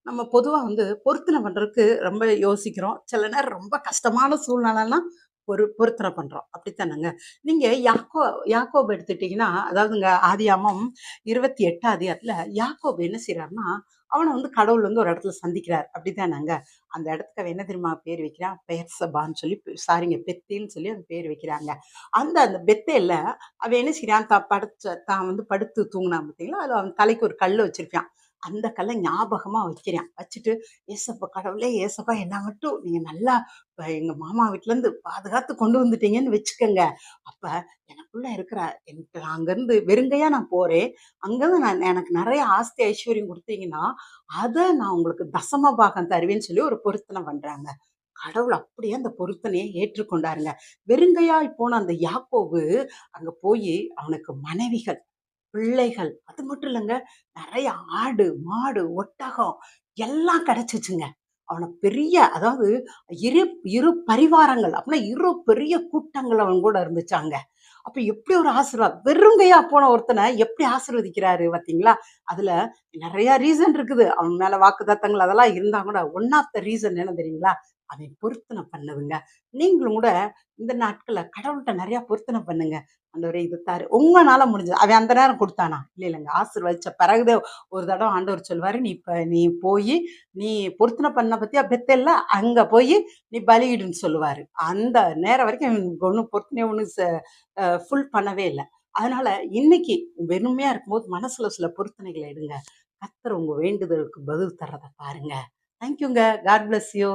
நம்ம பொதுவா பொருத்தனை பண்றதுக்கு ரொம்ப யோசிக்கிறோம். சில நேரம் ரொம்ப கஷ்டமான சூழ்நிலைன்னா பொருத்தனை பண்றோம். அப்படித்தானங்க? நீங்க யாக்கோபு எடுத்துட்டீங்கன்னா, அதாவதுங்க ஆதியாகமம் 28 அதிகாரத்துல யாக்கோபு என்ன செய்றாருன்னா, அவன கடவுள் ஒரு இடத்துல சந்திக்கிறார். அப்படித்தானங்க? அந்த இடத்துக்கு அவன் என்ன தெரியுமா பேர் வைக்கிறான்? பெயர்செபான்னு சொல்லி சாரிங்க பெத்தேல்ன்னு சொல்லி அந்த பேர் வைக்கிறாங்க. அந்த அந்த பெத்தேல்ல அவன் என்ன செய்றான்? தான் படுத்து தூங்குனான் பார்த்தீங்களா? அதுல அவன் தலைக்கு ஒரு கல்லு வச்சிருக்கான். அந்த கல்ல ஞாபகமா வைக்கிறான். வச்சுட்டு, "ஏசப்பா கடவுளே, ஏசப்பா என்ன மட்டும் நீங்க நல்லா எங்க மாமா வீட்லருந்து பாதுகாத்து கொண்டு வந்துட்டீங்கன்னு வச்சுக்கங்க. அப்ப எனக்குள்ள இருக்கிற எனக்கு நான் அங்கருந்து வெறுங்கையா நான் போறேன். அங்கருந்து எனக்கு நெறைய ஆஸ்தி, ஐஸ்வர்யம் குடுத்தீங்கன்னா, அத நான் உங்களுக்கு தசம பாகம் தருவேன்னு" சொல்லி ஒரு பொருத்தனை பண்றாங்க. கடவுள் அப்படியே அந்த பொருத்தனையை ஏற்றுக்கொண்டாருங்க. வெறுங்கையாய் போன அந்த யாக்கோபு அங்க போயி அவனுக்கு மனைவிகள், பிள்ளைகள் அது மட்டும் இல்லங்க. நெறைய ஆடு, மாடு, ஒட்டகம் எல்லாம் கிடைச்சுச்சுங்க. அவன பெரிய அதாவது இரு இரு பரிவாரங்கள் அப்படின்னா இரு பெரிய கூட்டங்கள் அவன் கூட இருந்துச்சாங்க. அப்ப எப்படி ஒரு ஆசீர்வாதம். வெறுங்கையா போன ஒருத்தன எப்படி ஆசீர்வதிக்கிறாரு பார்த்தீங்களா? அதுல நெறைய ரீசன் இருக்குது. அவன் மேல வாக்குத்தத்தங்கள் அதெல்லாம் இருந்தா கூட ஒன் ஆஃப் த ரீசன் என்ன தெரியுங்களா? அவன் பொருத்தனை பண்ணதுங்க. நீங்களும் கூட இந்த நாட்கள்ல கடவுள்ட்ட நெறைய பொருத்தனை பண்ணுங்க. ஆண்டவரே இது தாரு. உங்கனால முடிஞ்சது. அவன் அந்த நேரம் குடுத்தானா? இல்லங்க. ஆசீர்வதிச்ச பிறகுதான் ஒரு தடவ ஆண்டவர் சொல்வாரு, நீ போயி நீ பொருத்தனை பண்ண பத்தியா பெத்தேல்ல, அங்க போயி நீ பலியிடுன்னு சொல்லுவாரு. அந்த நேரம் வரைக்கும் இவனுக்கு ஒண்ணும் பொருத்தனைய ஒண்ணும் ஃபுல் பண்ணவே இல்ல. அதனால இன்னைக்கு வெறுமையா இருக்கும்போது மனசுல சில பொருத்தனைகள எடுங்க. கர்த்தர் உங்க வேண்டுதலுக்கு பதில் தர்றத பாருங்க. தேங்க் யூங்க. God bless you.